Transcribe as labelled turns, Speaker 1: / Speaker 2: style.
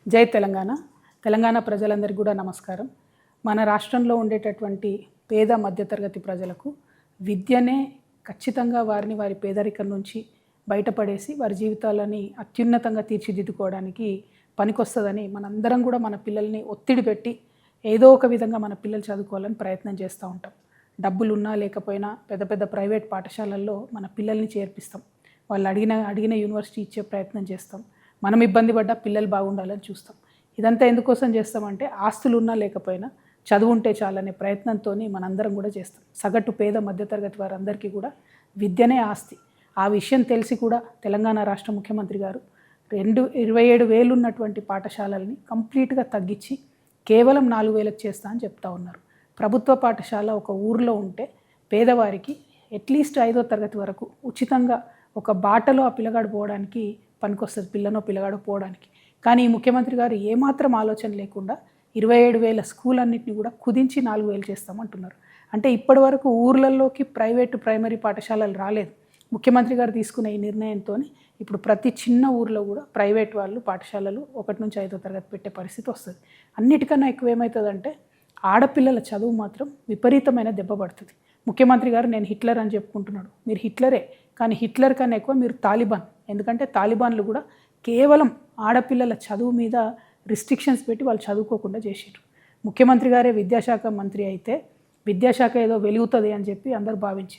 Speaker 1: జై తెలంగాణ. తెలంగాణ ప్రజలందరికీ కూడా నమస్కారం. మన రాష్ట్రంలో ఉండేటటువంటి పేద మధ్యతరగతి ప్రజలకు విద్యనే ఖచ్చితంగా వారిని వారి పేదరికం నుంచి బయటపడేసి వారి జీవితాలని అత్యున్నతంగా తీర్చిదిద్దుకోవడానికి పనికొస్తుందని మనందరం కూడా మన పిల్లల్ని ఒత్తిడి పెట్టి ఏదో ఒక విధంగా మన పిల్లలు చదువుకోవాలని ప్రయత్నం చేస్తూ ఉంటాం. డబ్బులు ఉన్నా లేకపోయినా పెద్ద పెద్ద ప్రైవేట్ పాఠశాలల్లో మన పిల్లల్ని చేర్పిస్తాం. వాళ్ళు అడిగిన యూనివర్సిటీ ఇచ్చే ప్రయత్నం చేస్తాం. మనం ఇబ్బంది పడ్డా పిల్లలు బాగుండాలని చూస్తాం. ఇదంతా ఎందుకోసం చేస్తామంటే ఆస్తులు ఉన్నా లేకపోయినా చదువు ఉంటే చాలనే ప్రయత్నంతో మనందరం కూడా చేస్తాం. సగటు పేద మధ్యతరగతి వారందరికీ కూడా విద్యనే ఆస్తి. ఆ విషయం తెలిసి కూడా తెలంగాణ రాష్ట్ర ముఖ్యమంత్రి గారు 27,000 ఉన్నటువంటి పాఠశాలల్ని కంప్లీట్గా తగ్గించి కేవలం 4,000కి చేస్తా అని చెప్తా ఉన్నారు. ప్రభుత్వ పాఠశాల ఒక ఊరిలో ఉంటే పేదవారికి అట్లీస్ట్ 5వ తరగతి వరకు ఉచితంగా ఒక బాటలో ఆ పిల్లగాడు పోవడానికి పనికొస్తుంది, పిల్లగాడు పోవడానికి. కానీ ఈ ముఖ్యమంత్రి గారు ఏమాత్రం ఆలోచన లేకుండా 27,000 స్కూల్ అన్నింటినీ కూడా కుదించి 4,000 చేస్తామంటున్నారు. అంటే ఇప్పటి వరకు ఊర్లలోకి ప్రైవేటు ప్రైమరీ పాఠశాలలు రాలేదు. ముఖ్యమంత్రి గారు తీసుకున్న ఈ నిర్ణయంతో ఇప్పుడు ప్రతి చిన్న ఊర్లో కూడా ప్రైవేట్ వాళ్ళు పాఠశాలలు 1 నుంచి 5వ తరగతి పెట్టే పరిస్థితి వస్తుంది. అన్నిటికన్నా ఎక్కువ ఏమవుతుందంటే ఆడపిల్లల చదువు మాత్రం విపరీతమైన దెబ్బ పడుతుంది. ముఖ్యమంత్రి గారు నేను హిట్లర్ అని చెప్పుకుంటున్నాడు. మీరు హిట్లరే, కానీ హిట్లర్ కన్నా ఎక్కువ మీరు తాలిబాన్. ఎందుకంటే తాలిబాన్లు కూడా కేవలం ఆడపిల్లల చదువు మీద రిస్ట్రిక్షన్స్ పెట్టి వాళ్ళు చదువుకోకుండా చేసారు. ముఖ్యమంత్రి గారే విద్యాశాఖ మంత్రి అయితే విద్యాశాఖ ఏదో వెలుగుతుంది అని చెప్పి అందరూ భావించారు.